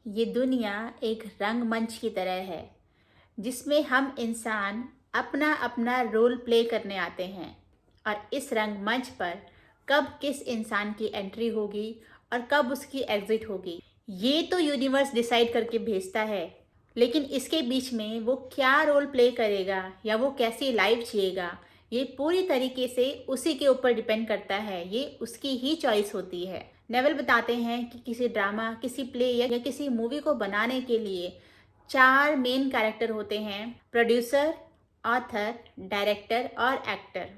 ये दुनिया एक रंगमंच की तरह है जिसमें हम इंसान अपना अपना रोल प्ले करने आते हैं। और इस रंगमंच पर कब किस इंसान की एंट्री होगी और कब उसकी एग्जिट होगी, ये तो यूनिवर्स डिसाइड करके भेजता है। लेकिन इसके बीच में वो क्या रोल प्ले करेगा या वो कैसी लाइफ जिएगा, ये पूरी तरीके से उसी के ऊपर डिपेंड करता है। ये उसकी ही चॉइस होती है। नेवल बताते हैं कि किसी ड्रामा, किसी प्ले या किसी मूवी को बनाने के लिए 4 मेन कैरेक्टर होते हैं: प्रोड्यूसर, ऑथर, डायरेक्टर और एक्टर।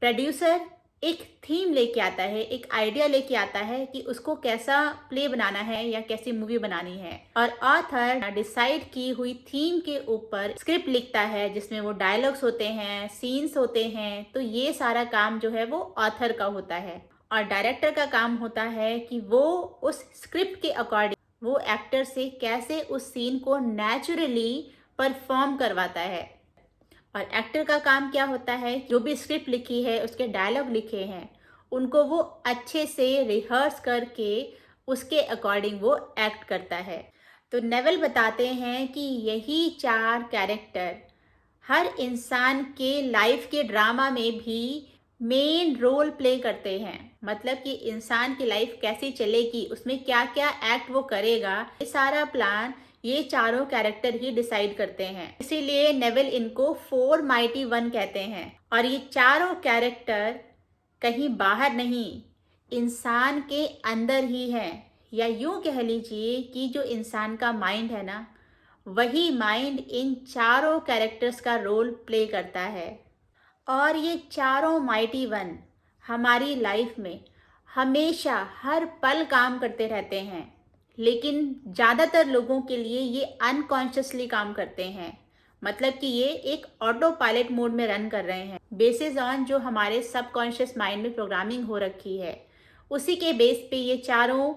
प्रोड्यूसर एक थीम लेके आता है, एक आइडिया लेके आता है कि उसको कैसा प्ले बनाना है या कैसी मूवी बनानी है। और ऑथर डिसाइड की हुई थीम के ऊपर स्क्रिप्ट लिखता है जिसमें वो डायलॉग्स होते हैं, सीन्स होते हैं। तो ये सारा काम जो है वो ऑथर का होता है। और डायरेक्टर का काम होता है कि वो उस स्क्रिप्ट के अकॉर्डिंग वो एक्टर से कैसे उस सीन को नेचुरली परफॉर्म करवाता है। और एक्टर का काम क्या होता है, जो भी स्क्रिप्ट लिखी है, उसके डायलॉग लिखे हैं, उनको वो अच्छे से रिहर्स करके उसके अकॉर्डिंग वो एक्ट करता है। तो नेवल बताते हैं कि यही 4 कैरेक्टर हर इंसान के लाइफ के ड्रामा में भी मेन रोल प्ले करते हैं। मतलब कि इंसान की लाइफ कैसी चलेगी, उसमें क्या क्या एक्ट वो करेगा, ये सारा प्लान ये चारों कैरेक्टर ही डिसाइड करते हैं। इसीलिए नेवल इनको 4 माइटी वन कहते हैं। और ये चारों कैरेक्टर कहीं बाहर नहीं, इंसान के अंदर ही है। या यूं कह लीजिए कि जो इंसान का माइंड है ना, वही माइंड इन चारों कैरेक्टर्स का रोल प्ले करता है। और ये चारों माइटी वन हमारी लाइफ में हमेशा हर पल काम करते रहते हैं। लेकिन ज़्यादातर लोगों के लिए ये अनकॉन्शियसली काम करते हैं। मतलब कि ये एक ऑटो पायलट मोड में रन कर रहे हैं, बेसिस ऑन जो हमारे सबकॉन्शियस माइंड में प्रोग्रामिंग हो रखी है। उसी के बेस पे ये चारों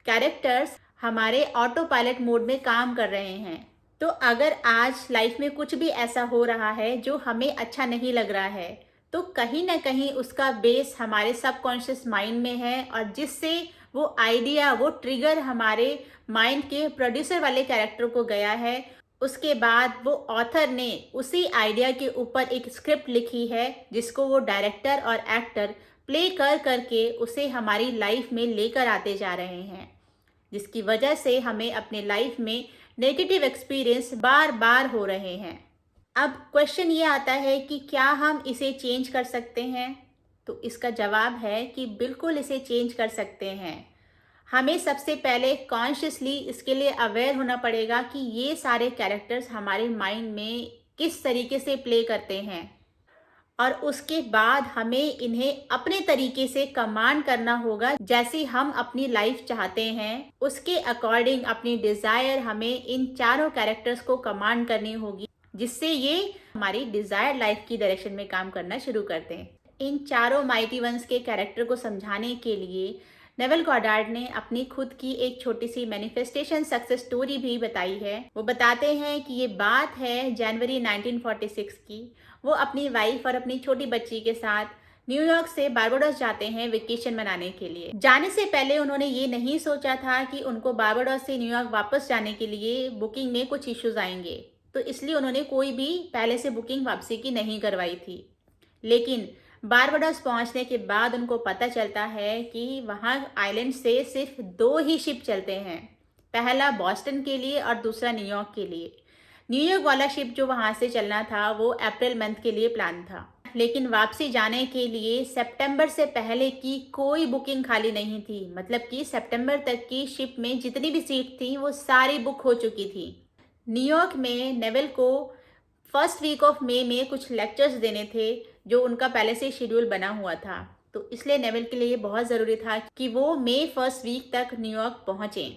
कैरेक्टर्स हमारे ऑटो पायलट मोड में काम कर रहे हैं। तो अगर आज लाइफ में कुछ भी ऐसा हो रहा है जो हमें अच्छा नहीं लग रहा है, तो कहीं ना कहीं उसका बेस हमारे सबकॉन्शियस माइंड में है। और जिससे वो आइडिया, वो ट्रिगर हमारे माइंड के प्रोड्यूसर वाले कैरेक्टर को गया है, उसके बाद वो ऑथर ने उसी आइडिया के ऊपर एक स्क्रिप्ट लिखी है जिसको वो डायरेक्टर और एक्टर प्ले कर करके उसे हमारी लाइफ में लेकर आते जा रहे हैं। जिसकी वजह से हमें अपने लाइफ में नेगेटिव एक्सपीरियंस बार बार हो रहे हैं। अब क्वेश्चन ये आता है कि क्या हम इसे चेंज कर सकते हैं? तो इसका जवाब है कि बिल्कुल इसे चेंज कर सकते हैं। हमें सबसे पहले कॉन्शियसली इसके लिए अवेयर होना पड़ेगा कि ये सारे कैरेक्टर्स हमारे माइंड में किस तरीके से प्ले करते हैं। और उसके बाद हमें इन्हें अपने तरीके से कमांड करना होगा, जैसे हम अपनी लाइफ चाहते हैं उसके अकॉर्डिंग अपनी डिज़ायर हमें इन चारों कैरेक्टर्स को कमांड करनी होगी, जिससे ये हमारी डिज़ायर लाइफ की डायरेक्शन में काम करना शुरू करते हैं। इन चारों माइटी वंस के कैरेक्टर को समझाने के लिए नेवल गॉडार्ड ने अपनी खुद की एक छोटी सी मैनिफेस्टेशन सक्सेस स्टोरी भी बताई है। वो बताते हैं कि ये बात है जनवरी 1946 की। वो अपनी वाइफ और अपनी छोटी बच्ची के साथ न्यूयॉर्क से बारबाडोस जाते हैं वेकेशन मनाने के लिए। जाने से पहले उन्होंने ये नहीं सोचा था कि उनको बारबाडोस से न्यूयॉर्क वापस जाने के लिए बुकिंग में कुछ इश्यूज आएंगे, तो इसलिए उन्होंने कोई भी पहले से बुकिंग वापसी की नहीं करवाई थी। लेकिन बारबाडोस पहुंचने के बाद उनको पता चलता है कि वहां आइलैंड से सिर्फ 2 ही शिप चलते हैं, पहला बॉस्टन के लिए और दूसरा न्यूयॉर्क के लिए। न्यूयॉर्क वाला शिप जो वहां से चलना था वो अप्रैल मंथ के लिए प्लान था। लेकिन वापसी जाने के लिए सितंबर से पहले की कोई बुकिंग खाली नहीं थी। मतलब कि सितंबर तक की शिप में जितनी भी सीट थी वो सारी बुक हो चुकी थी। न्यूयॉर्क में नेवल को फर्स्ट वीक ऑफ मई में कुछ लेक्चर्स देने थे जो उनका पहले से शेड्यूल बना हुआ था। तो इसलिए नेवल के लिए बहुत ज़रूरी था कि वो मई फर्स्ट वीक तक न्यूयॉर्क पहुँचें।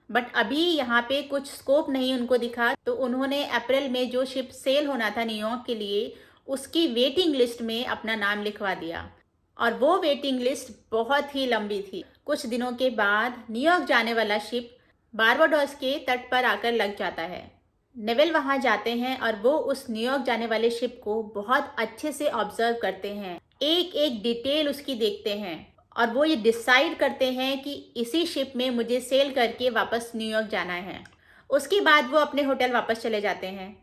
बट अभी यहाँ पे कुछ स्कोप नहीं उनको दिखा, तो उन्होंने अप्रैल में जो शिप सेल होना था न्यूयॉर्क के लिए, उसकी वेटिंग लिस्ट में अपना नाम लिखवा दिया। और वो वेटिंग लिस्ट बहुत ही लंबी थी। कुछ दिनों के बाद न्यूयॉर्क जाने वाला शिप बारबाडोस के तट पर आकर लग जाता है। नेवल वहां जाते हैं और वो उस न्यूयॉर्क जाने वाले शिप को बहुत अच्छे से ऑब्जर्व करते हैं, एक एक डिटेल उसकी देखते हैं। और वो ये डिसाइड करते हैं कि इसी शिप में मुझे सेल करके वापस न्यूयॉर्क जाना है। उसके बाद वो अपने होटल वापस चले जाते हैं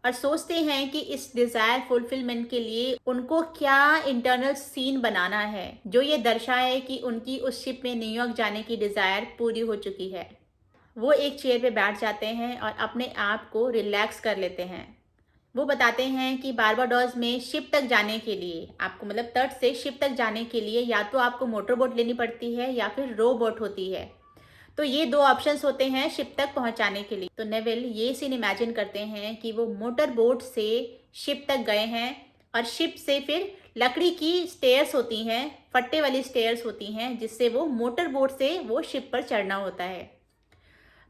और सोचते हैं कि इस डिज़ायर फुलफिलमेंट के लिए उनको क्या इंटरनल सीन बनाना है जो ये दर्शाए कि उनकी उस शिप में न्यूयॉर्क जाने की डिज़ायर पूरी हो चुकी है। वो एक चेयर पे बैठ जाते हैं और अपने आप को रिलैक्स कर लेते हैं। वो बताते हैं कि बारबाडोस में शिप तक जाने के लिए आपको मतलब तट से शिप तक जाने के लिए या तो आपको मोटर बोट लेनी पड़ती है या फिर रो बोट होती है। तो ये दो ऑप्शंस होते हैं शिप तक पहुंचाने के लिए। तो नेविल ये सीन इमेजिन करते हैं कि वो मोटर बोट से शिप तक गए हैं और शिप से फिर लकड़ी की स्टेयर्स होती हैं, फट्टे वाली स्टेयर्स होती हैं, जिससे वो मोटर बोट से वो शिप पर चढ़ना होता है।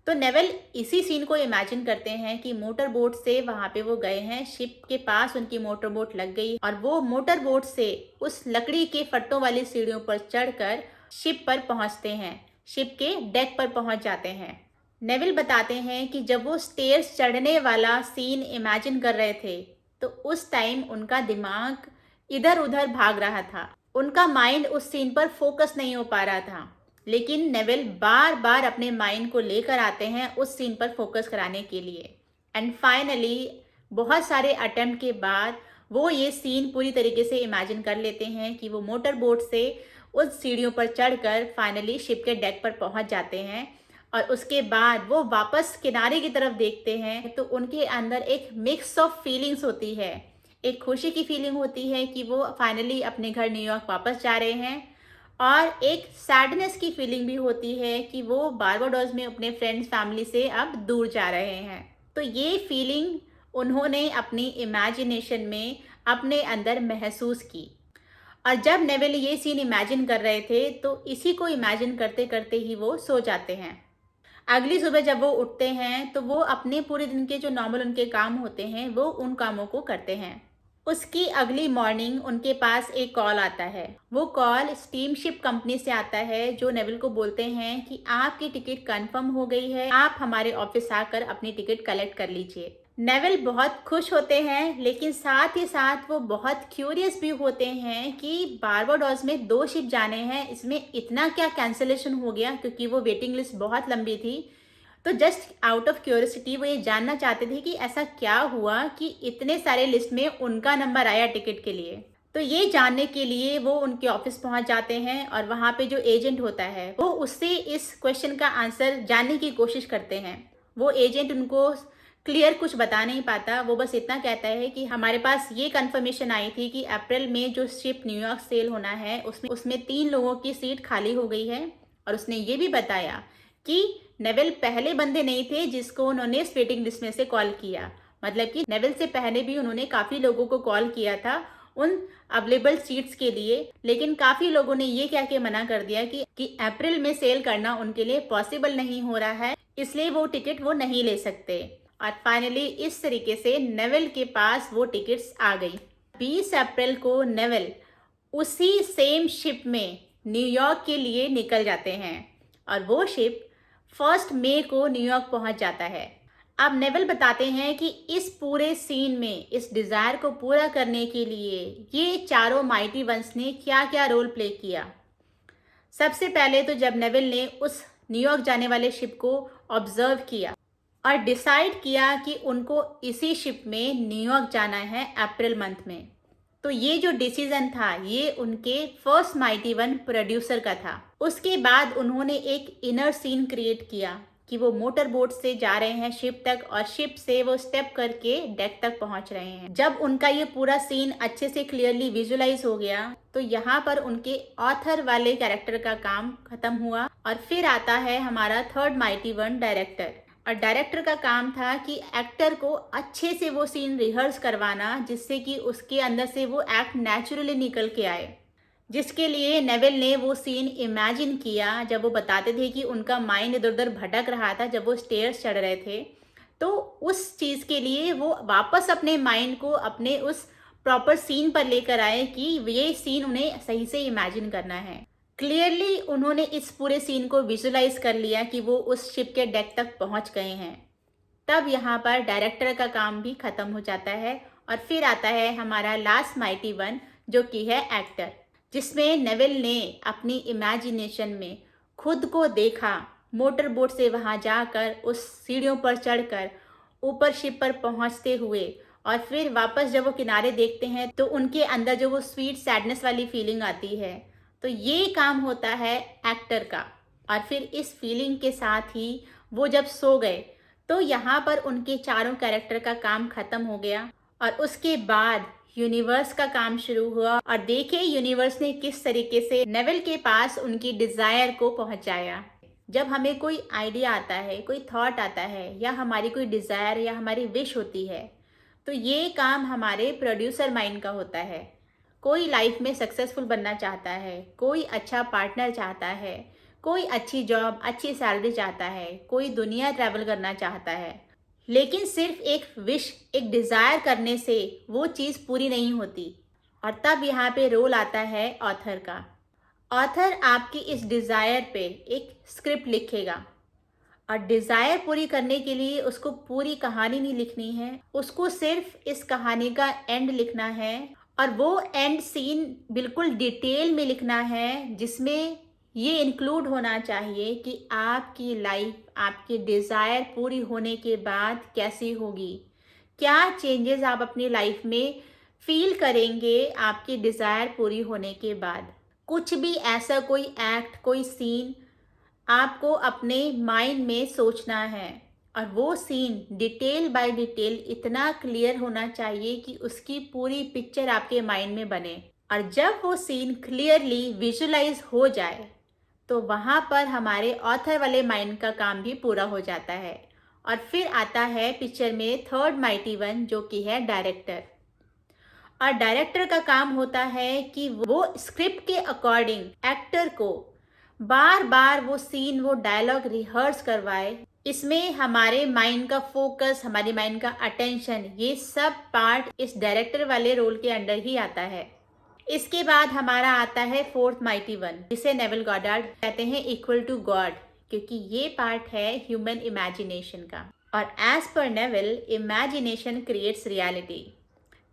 तो नेवल इसी सीन को इमेजिन करते हैं कि मोटर बोट से वहां पे वो गए हैं, शिप के पास उनकी मोटर बोट लग गई और वो मोटर बोट से उस लकड़ी के फट्टों वाली सीढ़ियों पर चढ़कर शिप पर पहुंचते हैं, शिप के डेक पर पहुंच जाते हैं। नेविल बताते हैं कि जब वो स्टेयर्स चढ़ने वाला सीन इमेजिन कर रहे थे तो उस टाइम उनका दिमाग इधर उधर भाग रहा था, उनका माइंड उस सीन पर फोकस नहीं हो पा रहा था। लेकिन नेविल बार बार अपने माइंड को लेकर आते हैं उस सीन पर फोकस कराने के लिए एंड फाइनली बहुत सारे अटेम्प्ट के बाद वो ये सीन पूरी तरीके से इमेजिन कर लेते हैं कि वो मोटर बोट से उस सीढ़ियों पर चढ़कर फाइनली शिप के डेक पर पहुंच जाते हैं और उसके बाद वो वापस किनारे की तरफ देखते हैं तो उनके अंदर एक मिक्स ऑफ फीलिंग्स होती है। एक खुशी की फीलिंग होती है कि वो फाइनली अपने घर न्यूयॉर्क वापस जा रहे हैं और एक सैडनेस की फीलिंग भी होती है कि वो बारबाडोस में अपने फ्रेंड्स फैमिली से अब दूर जा रहे हैं। तो ये फीलिंग उन्होंने अपनी इमेजिनेशन में अपने अंदर महसूस की और जब नेविल ये सीन इमेजिन कर रहे थे तो इसी को इमेजिन करते करते ही वो सो जाते हैं। अगली सुबह जब वो उठते हैं तो वो अपने पूरे दिन के जो नॉर्मल उनके काम होते हैं वो उन कामों को करते हैं। उसकी अगली मॉर्निंग उनके पास एक कॉल आता है। वो कॉल स्टीमशिप कंपनी से आता है जो नेविल को बोलते हैं कि आपकी टिकट कंफर्म हो गई है, आप हमारे ऑफिस आकर अपनी टिकट कलेक्ट कर लीजिए। नेविल बहुत खुश होते हैं लेकिन साथ ही साथ वो बहुत क्यूरियस भी होते हैं कि बारबाडोस में 2 शिप जाने हैं, इसमें इतना क्या कैंसिलेशन हो गया, क्योंकि वो वेटिंग लिस्ट बहुत लंबी थी। तो जस्ट आउट ऑफ क्यूरियोसिटी वो ये जानना चाहते थे कि ऐसा क्या हुआ कि इतने सारे लिस्ट में उनका नंबर आया टिकट के लिए। तो ये जानने के लिए वो उनके ऑफिस पहुंच जाते हैं और वहाँ पे जो एजेंट होता है वो उससे इस क्वेश्चन का आंसर जानने की कोशिश करते हैं। वो एजेंट उनको क्लियर कुछ बता नहीं पाता, वो बस इतना कहता है कि हमारे पास ये कंफर्मेशन आई थी कि अप्रैल में जो शिप न्यूयॉर्क सेल होना है उसमें 3 लोगों की सीट खाली हो गई है। और उसने ये भी बताया कि नेविल पहले बंदे नहीं थे जिसको उन्होंने इस वेटिंग लिस्ट में से कॉल किया, मतलब कि नेविल से पहले भी उन्होंने काफ़ी लोगों को कॉल किया था उन अवेलेबल सीट्स के लिए, लेकिन काफ़ी लोगों ने ये कह के मना कर दिया कि अप्रैल में सेल करना उनके लिए पॉसिबल नहीं हो रहा है, इसलिए वो टिकट वो नहीं ले सकते। और फाइनली इस तरीके से नेविल के पास वो टिकट्स आ गई। 20 अप्रैल को नेविल उसी सेम शिप में न्यूयॉर्क के लिए निकल जाते हैं और वो शिप 1 मई को न्यूयॉर्क पहुंच जाता है। अब नेविल बताते हैं कि इस पूरे सीन में इस डिज़ायर को पूरा करने के लिए ये चारों माइटी वंस ने क्या क्या रोल प्ले किया। सबसे पहले तो जब नेविल ने उस न्यूयॉर्क जाने वाले शिप को ऑब्जर्व किया और डिसाइड किया कि उनको इसी शिप में न्यूयॉर्क जाना है अप्रैल मंथ में, तो ये जो डिसीजन था ये उनके फर्स्ट माइटी वन प्रोड्यूसर का था। उसके बाद उन्होंने एक इनर सीन क्रिएट किया कि वो मोटर बोट से जा रहे हैं शिप तक और शिप से वो स्टेप करके डेक तक पहुंच रहे हैं। जब उनका ये पूरा सीन अच्छे से क्लियरली विजुअलाइज हो गया तो यहाँ पर उनके ऑथर वाले कैरेक्टर का काम खत्म हुआ और फिर आता है हमारा थर्ड माइटी वन डायरेक्टर। और डायरेक्टर का काम था कि एक्टर को अच्छे से वो सीन रिहर्स करवाना जिससे कि उसके अंदर से वो एक्ट नेचुरली निकल के आए, जिसके लिए नेविल ने वो सीन इमेजिन किया जब वो बताते थे कि उनका माइंड इधर उधर भटक रहा था जब वो स्टेयर्स चढ़ रहे थे। तो उस चीज़ के लिए वो वापस अपने माइंड को अपने उस प्रॉपर सीन पर लेकर आए कि ये सीन उन्हें सही से इमेजिन करना है। क्लियरली उन्होंने इस पूरे सीन को विजुलाइज कर लिया कि वो उस शिप के डेक तक पहुंच गए हैं। तब यहाँ पर डायरेक्टर का काम भी खत्म हो जाता है और फिर आता है हमारा लास्ट माइटी वन जो कि है एक्टर। जिसमें नेविल ने अपनी इमेजिनेशन में खुद को देखा, मोटर बोट से वहाँ जाकर उस सीढ़ियों पर चढ़कर ऊपर शिप पर पहुँचते हुए, और फिर वापस जब वो किनारे देखते हैं तो उनके अंदर जो वो स्वीट सैडनेस वाली फीलिंग आती है। तो ये काम होता है एक्टर का। और फिर इस फीलिंग के साथ ही वो जब सो गए तो यहाँ पर उनके चारों कैरेक्टर का काम खत्म हो गया, और उसके बाद यूनिवर्स का काम शुरू हुआ। और देखिए यूनिवर्स ने किस तरीके से नेविल के पास उनकी डिज़ायर को पहुंचाया। जब हमें कोई आइडिया आता है, कोई थॉट आता है, या हमारी कोई डिज़ायर या हमारी विश होती है, तो ये काम हमारे प्रोड्यूसर माइंड का होता है। कोई लाइफ में सक्सेसफुल बनना चाहता है, कोई अच्छा पार्टनर चाहता है, कोई अच्छी जॉब, अच्छी सैलरी चाहता है, कोई दुनिया ट्रैवल करना चाहता है। लेकिन सिर्फ एक विश, एक डिज़ायर करने से वो चीज़ पूरी नहीं होती। और तब यहाँ पे रोल आता है ऑथर का। ऑथर आपकी इस डिज़ायर पे एक स्क्रिप्ट लिखेगा, और डिज़ायर पूरी करने के लिए उसको पूरी कहानी नहीं लिखनी है, उसको सिर्फ इस कहानी का एंड लिखना है। और वो एंड सीन बिल्कुल डिटेल में लिखना है, जिसमें ये इंक्लूड होना चाहिए कि आपकी लाइफ, आपकी डिज़ायर पूरी होने के बाद कैसी होगी, क्या चेंजेस आप अपनी लाइफ में फील करेंगे आपकी डिज़ायर पूरी होने के बाद। कुछ भी ऐसा कोई एक्ट, कोई सीन आपको अपने माइंड में सोचना है, और वो सीन डिटेल बाय डिटेल इतना क्लियर होना चाहिए कि उसकी पूरी पिक्चर आपके माइंड में बने। और जब वो सीन क्लियरली विजुलाइज हो जाए तो वहाँ पर हमारे ऑथर वाले माइंड का काम भी पूरा हो जाता है। और फिर आता है पिक्चर में थर्ड माइटी वन, जो कि है डायरेक्टर। और डायरेक्टर का काम होता है कि वो स्क्रिप्ट के अकॉर्डिंग एक्टर को बार बार वो सीन, वो डायलॉग रिहर्स करवाए। इसमें हमारे माइंड का फोकस, हमारे माइंड का अटेंशन, ये सब पार्ट इस डायरेक्टर वाले रोल के अंडर ही आता है। इसके बाद हमारा आता है फोर्थ माइटी वन, जिसे नेविल गॉडार्ड कहते हैं इक्वल टू गॉड, क्योंकि ये पार्ट है ह्यूमन इमेजिनेशन का। और as per Neville, imagination creates reality.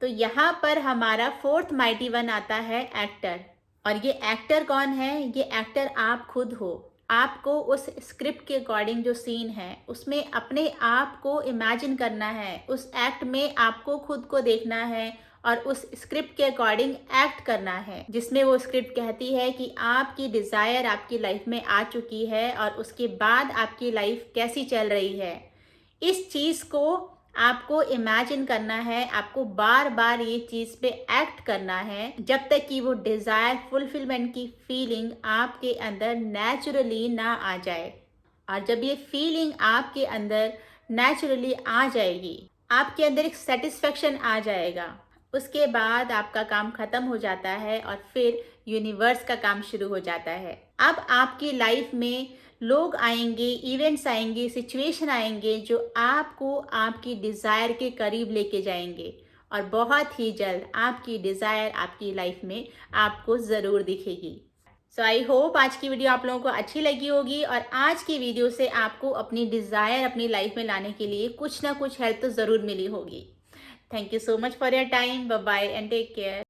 तो यहाँ पर हमारा फोर्थ माइटी वन आता है एक्टर। और ये एक्टर कौन है? ये एक्टर आप खुद हो। आपको उस स्क्रिप्ट के अकॉर्डिंग जो सीन है उसमें अपने आप को इमेजिन करना है, उस एक्ट में आपको खुद को देखना है और उस स्क्रिप्ट के अकॉर्डिंग एक्ट करना है, जिसमें वो स्क्रिप्ट कहती है कि आपकी डिज़ायर आपकी लाइफ में आ चुकी है और उसके बाद आपकी लाइफ कैसी चल रही है। इस चीज़ को आपको इमेजिन करना है, आपको बार बार ये चीज़ पे एक्ट करना है, जब तक कि वो डिज़ायर फुलफिलमेंट की फीलिंग आपके अंदर नेचुरली ना आ जाए। और जब ये फीलिंग आपके अंदर नेचुरली आ जाएगी, आपके अंदर एक सेटिस्फेक्शन आ जाएगा, उसके बाद आपका काम खत्म हो जाता है और फिर यूनिवर्स का काम शुरू हो जाता है। अब आपकी लाइफ में लोग आएंगे, इवेंट्स आएंगे, सिचुएशन आएंगे जो आपको आपकी डिज़ायर के करीब लेके जाएंगे, और बहुत ही जल्द आपकी डिज़ायर आपकी लाइफ में आपको ज़रूर दिखेगी। सो आई होप आज की वीडियो आप लोगों को अच्छी लगी होगी, और आज की वीडियो से आपको अपनी डिज़ायर अपनी लाइफ में लाने के लिए कुछ ना कुछ हेल्प तो ज़रूर मिली होगी। Thank you so much for your time. Bye bye and take care.